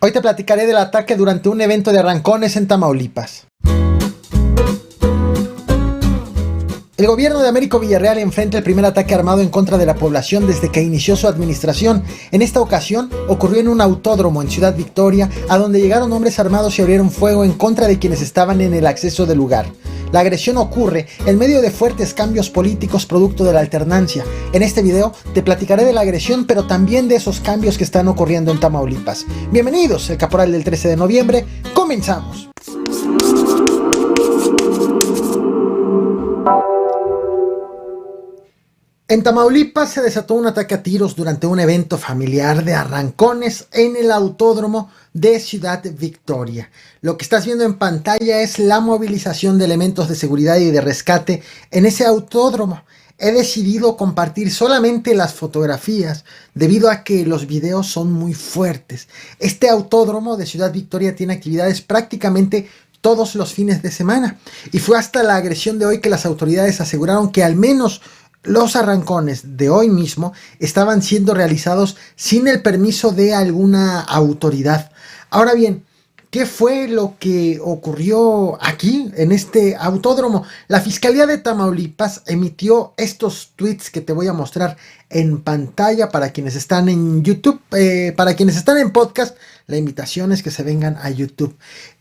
Hoy te platicaré del ataque durante un evento de arrancones en Tamaulipas. El gobierno de Américo Villarreal enfrenta el primer ataque armado en contra de la población desde que inició su administración. En esta ocasión ocurrió en un autódromo en Ciudad Victoria, a donde llegaron hombres armados y abrieron fuego en contra de quienes estaban en el acceso del lugar. La agresión ocurre en medio de fuertes cambios políticos producto de la alternancia. En este video te platicaré de la agresión, pero también de esos cambios que están ocurriendo en Tamaulipas. Bienvenidos, el Caporal del 13 de noviembre. ¡Comenzamos! En Tamaulipas se desató un ataque a tiros durante un evento familiar de arrancones en el autódromo de Ciudad Victoria. Lo que estás viendo en pantalla es la movilización de elementos de seguridad y de rescate en ese autódromo. He decidido compartir solamente las fotografías debido a que los videos son muy fuertes. Este autódromo de Ciudad Victoria tiene actividades prácticamente todos los fines de semana y fue hasta la agresión de hoy que las autoridades aseguraron que al menos los arrancones de hoy mismo estaban siendo realizados sin el permiso de alguna autoridad. Ahora bien, ¿qué fue lo que ocurrió aquí en este autódromo? La Fiscalía de Tamaulipas emitió estos tweets que te voy a mostrar en pantalla para quienes están en YouTube. Para quienes están en podcast, la invitación es que se vengan a YouTube.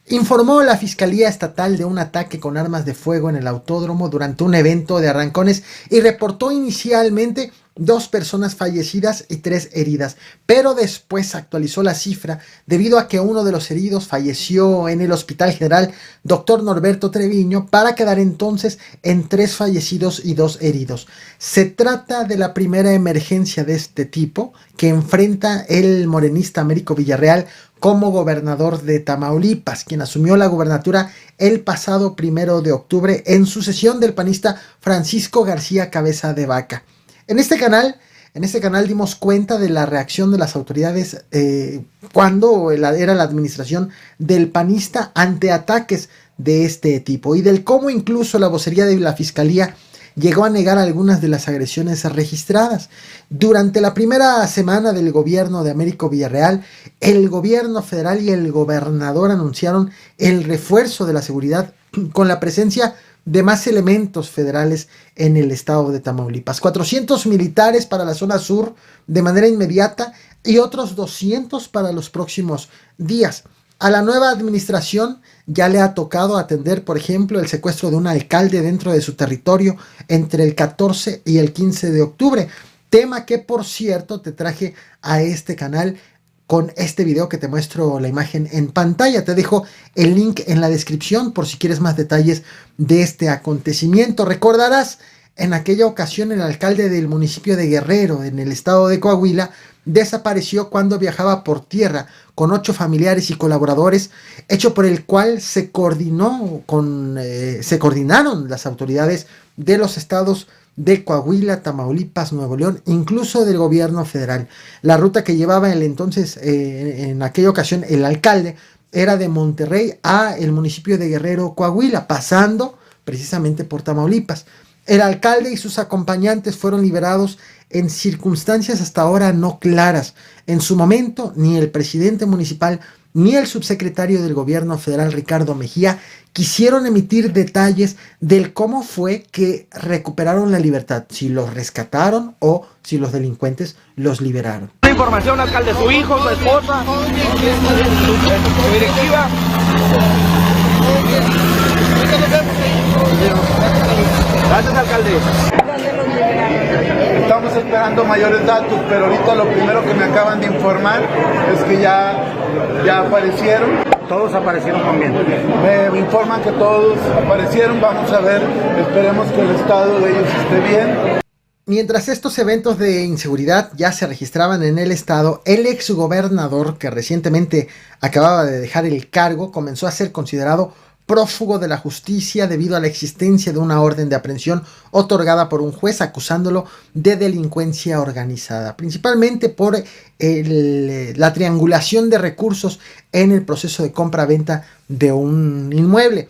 Informó la Fiscalía Estatal de un ataque con armas de fuego en el autódromo durante un evento de arrancones y reportó inicialmente 2 personas fallecidas y 3 heridas, pero después actualizó la cifra debido a que uno de los heridos falleció en el Hospital General Dr. Norberto Treviño para quedar entonces en 3 fallecidos y 2 heridos. Se trata de la primera emergencia de este tipo que enfrenta el morenista Américo Villarreal como gobernador de Tamaulipas, quien asumió la gubernatura el pasado 1 de octubre en sucesión del panista Francisco García Cabeza de Vaca. En este canal dimos cuenta de la reacción de las autoridades cuando era la administración del panista ante ataques de este tipo y del cómo incluso la vocería de la Fiscalía llegó a negar algunas de las agresiones registradas. Durante la primera semana del gobierno de Américo Villarreal, el gobierno federal y el gobernador anunciaron el refuerzo de la seguridad con la presencia de más elementos federales en el estado de Tamaulipas. 400 militares para la zona sur de manera inmediata y otros 200 para los próximos días. A la nueva administración ya le ha tocado atender, por ejemplo, el secuestro de un alcalde dentro de su territorio entre el 14 y el 15 de octubre. Tema que, por cierto, te traje a este canal con este video que te muestro la imagen en pantalla. Te dejo el link en la descripción por si quieres más detalles de este acontecimiento. Recordarás, en aquella ocasión el alcalde del municipio de Guerrero, en el estado de Coahuila, desapareció cuando viajaba por tierra con 8 familiares y colaboradores, hecho por el cual se coordinaron las autoridades de los estados de Coahuila, Tamaulipas, Nuevo León, incluso del gobierno federal. La ruta que llevaba en aquella ocasión el alcalde era de Monterrey a el municipio de Guerrero, Coahuila, pasando precisamente por Tamaulipas. El alcalde y sus acompañantes fueron liberados en circunstancias hasta ahora no claras. En su momento, ni el presidente municipal ni el subsecretario del gobierno federal, Ricardo Mejía, quisieron emitir detalles del cómo fue que recuperaron la libertad, si los rescataron o si los delincuentes los liberaron. Información, alcalde, su hijo, su esposa, su directiva. Gracias, alcalde. Estamos esperando mayores datos, pero ahorita lo primero que me acaban de informar es que ya aparecieron. Todos aparecieron también. Me informan que todos aparecieron, vamos a ver, esperemos que el estado de ellos esté bien. Mientras estos eventos de inseguridad ya se registraban en el estado, el exgobernador, que recientemente acababa de dejar el cargo, comenzó a ser considerado prófugo de la justicia debido a la existencia de una orden de aprehensión otorgada por un juez acusándolo de delincuencia organizada, principalmente por la triangulación de recursos en el proceso de compra-venta de un inmueble.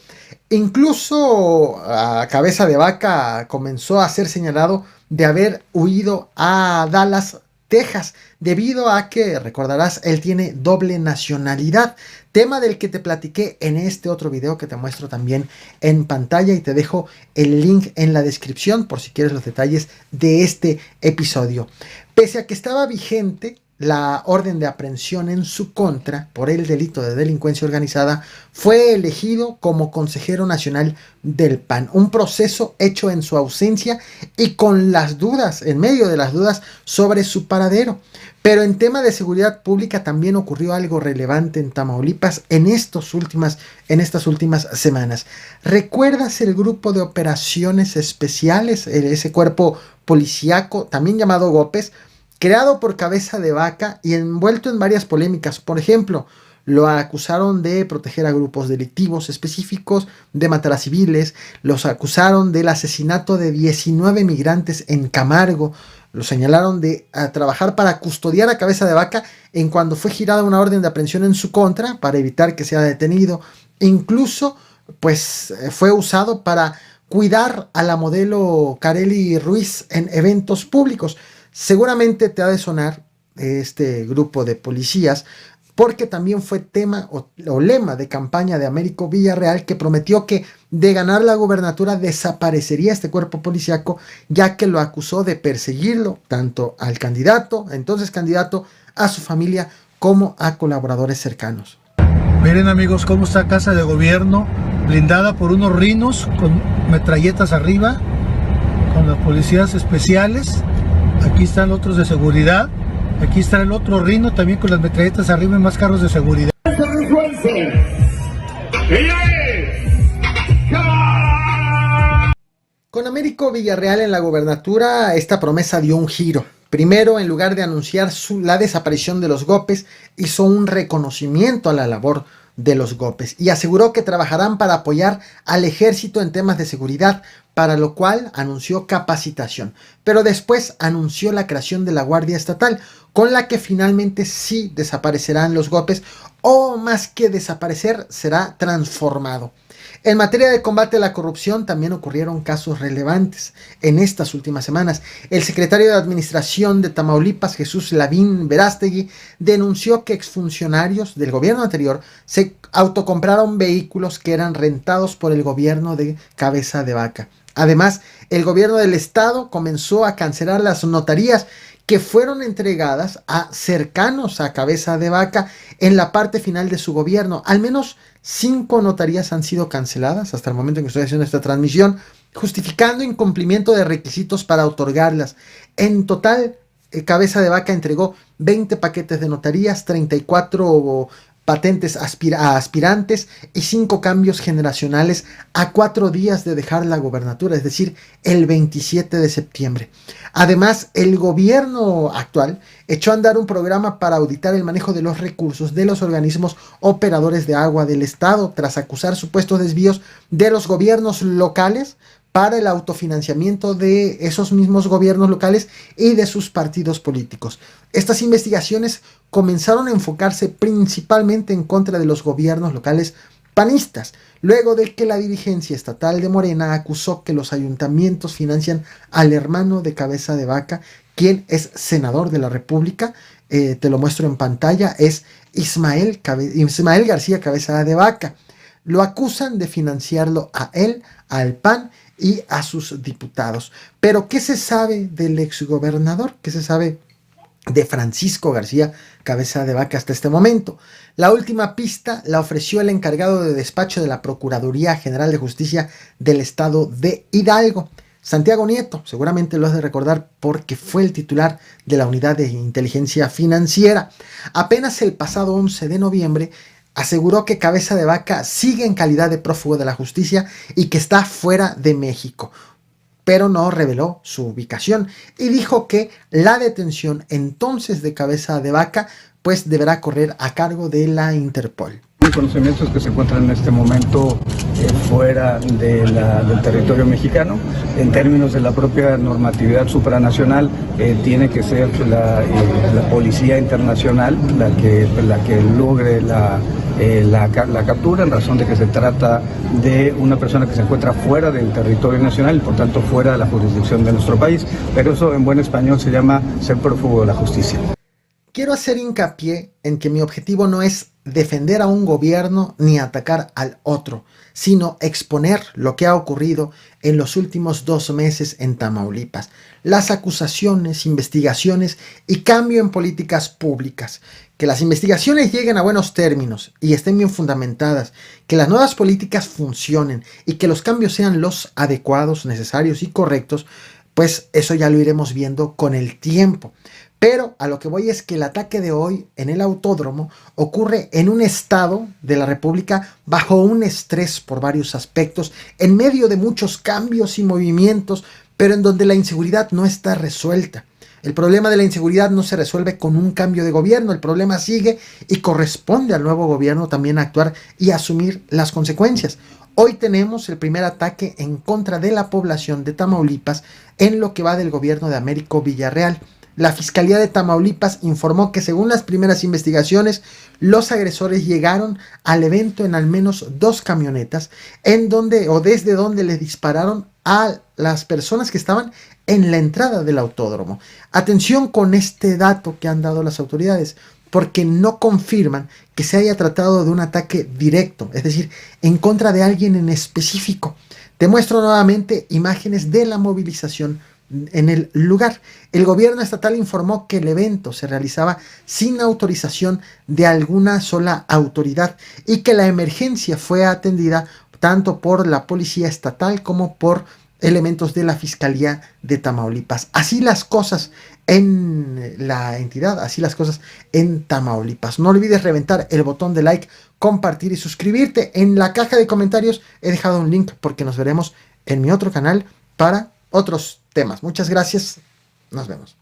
Incluso a Cabeza de Vaca comenzó a ser señalado de haber huido a Dallas Texas, debido a que, recordarás, él tiene doble nacionalidad, tema del que te platiqué en este otro video que te muestro también en pantalla y te dejo el link en la descripción por si quieres los detalles de este episodio. Pese a que estaba vigente la orden de aprehensión en su contra por el delito de delincuencia organizada, fue elegido como consejero nacional del PAN, un proceso hecho en su ausencia y con las dudas, en medio de las dudas sobre su paradero. Pero en tema de seguridad pública también ocurrió algo relevante en Tamaulipas en estas últimas semanas. ¿Recuerdas el grupo de operaciones especiales, ese cuerpo policíaco, también llamado GOPES, creado por Cabeza de Vaca y envuelto en varias polémicas? Por ejemplo, lo acusaron de proteger a grupos delictivos específicos, de matar a civiles, los acusaron del asesinato de 19 migrantes en Camargo, lo señalaron de trabajar para custodiar a Cabeza de Vaca en cuando fue girada una orden de aprehensión en su contra para evitar que sea detenido. Incluso, pues, fue usado para cuidar a la modelo Kareli Ruiz en eventos públicos. Seguramente te ha de sonar este grupo de policías porque también fue tema o lema de campaña de Américo Villarreal, que prometió que de ganar la gubernatura desaparecería este cuerpo policíaco, ya que lo acusó de perseguirlo tanto al candidato, entonces candidato, a su familia como a colaboradores cercanos. Miren amigos cómo está Casa de Gobierno, blindada por unos rinos con metralletas arriba, con las policías especiales. Aquí están otros de seguridad. Aquí está el otro rino también con las metralletas arriba y más carros de seguridad. Con Américo Villarreal en la gobernatura, esta promesa dio un giro. Primero, en lugar de anunciar la desaparición de los GOPES, hizo un reconocimiento a la labor de los GOPES y aseguró que trabajarán para apoyar al ejército en temas de seguridad, para lo cual anunció capacitación. Pero después anunció la creación de la Guardia Estatal, con la que finalmente sí desaparecerán los GOPES, o más que desaparecer, será transformado. En materia de combate a la corrupción también ocurrieron casos relevantes en estas últimas semanas. El secretario de Administración de Tamaulipas, Jesús Lavín Verástegui, denunció que exfuncionarios del gobierno anterior se autocompraron vehículos que eran rentados por el gobierno de Cabeza de Vaca. Además, el gobierno del estado comenzó a cancelar las notarías que fueron entregadas a cercanos a Cabeza de Vaca en la parte final de su gobierno. Al menos 5 notarías han sido canceladas hasta el momento en que estoy haciendo esta transmisión, justificando incumplimiento de requisitos para otorgarlas. En total, Cabeza de Vaca entregó 20 paquetes de notarías, 34 patentes a aspirantes y 5 cambios generacionales a 4 días de dejar la gobernatura, es decir, el 27 de septiembre. Además, el gobierno actual echó a andar un programa para auditar el manejo de los recursos de los organismos operadores de agua del estado, tras acusar supuestos desvíos de los gobiernos locales para el autofinanciamiento de esos mismos gobiernos locales y de sus partidos políticos. Estas investigaciones comenzaron a enfocarse principalmente en contra de los gobiernos locales panistas, luego de que la dirigencia estatal de Morena acusó que los ayuntamientos financian al hermano de Cabeza de Vaca, quien es senador de la República. Te lo muestro en pantalla, es Ismael García Cabeza de Vaca. Lo acusan de financiarlo a él, al PAN y a sus diputados. Pero ¿qué se sabe del exgobernador? ¿Qué se sabe de Francisco García Cabeza de Vaca hasta este momento? La última pista la ofreció el encargado de despacho de la Procuraduría General de Justicia del Estado de Hidalgo, Santiago Nieto. Seguramente lo has de recordar porque fue el titular de la Unidad de Inteligencia Financiera. Apenas el pasado 11 de noviembre aseguró que Cabeza de Vaca sigue en calidad de prófugo de la justicia y que está fuera de México, pero no reveló su ubicación y dijo que la detención entonces de Cabeza de Vaca pues deberá correr a cargo de la Interpol. conocimiento es que se encuentran en este momento fuera del territorio mexicano. En términos de la propia normatividad supranacional, tiene que ser la Policía Internacional la que logre la captura, en razón de que se trata de una persona que se encuentra fuera del territorio nacional y por tanto fuera de la jurisdicción de nuestro país, pero eso en buen español se llama ser prófugo de la justicia. Quiero hacer hincapié en que mi objetivo no es defender a un gobierno ni atacar al otro, sino exponer lo que ha ocurrido en los últimos 2 meses en Tamaulipas, las acusaciones, investigaciones y cambio en políticas públicas. Que las investigaciones lleguen a buenos términos y estén bien fundamentadas, que las nuevas políticas funcionen y que los cambios sean los adecuados, necesarios y correctos, pues eso ya lo iremos viendo con el tiempo. Pero a lo que voy es que el ataque de hoy en el autódromo ocurre en un estado de la República bajo un estrés por varios aspectos, en medio de muchos cambios y movimientos, pero en donde la inseguridad no está resuelta. El problema de la inseguridad no se resuelve con un cambio de gobierno, el problema sigue y corresponde al nuevo gobierno también actuar y asumir las consecuencias. Hoy tenemos el primer ataque en contra de la población de Tamaulipas en lo que va del gobierno de Américo Villarreal. La Fiscalía de Tamaulipas informó que según las primeras investigaciones, los agresores llegaron al evento en al menos 2 camionetas, en donde o desde donde les dispararon a las personas que estaban en la entrada del autódromo. Atención con este dato que han dado las autoridades, porque no confirman que se haya tratado de un ataque directo, es decir, en contra de alguien en específico. Te muestro nuevamente imágenes de la movilización en el lugar. El gobierno estatal informó que el evento se realizaba sin autorización de alguna sola autoridad y que la emergencia fue atendida tanto por la policía estatal como por elementos de la Fiscalía de Tamaulipas. Así las cosas en la entidad, así las cosas en Tamaulipas. No olvides reventar el botón de like, compartir y suscribirte. En la caja de comentarios he dejado un link porque nos veremos en mi otro canal para otros temas. Muchas gracias. Nos vemos.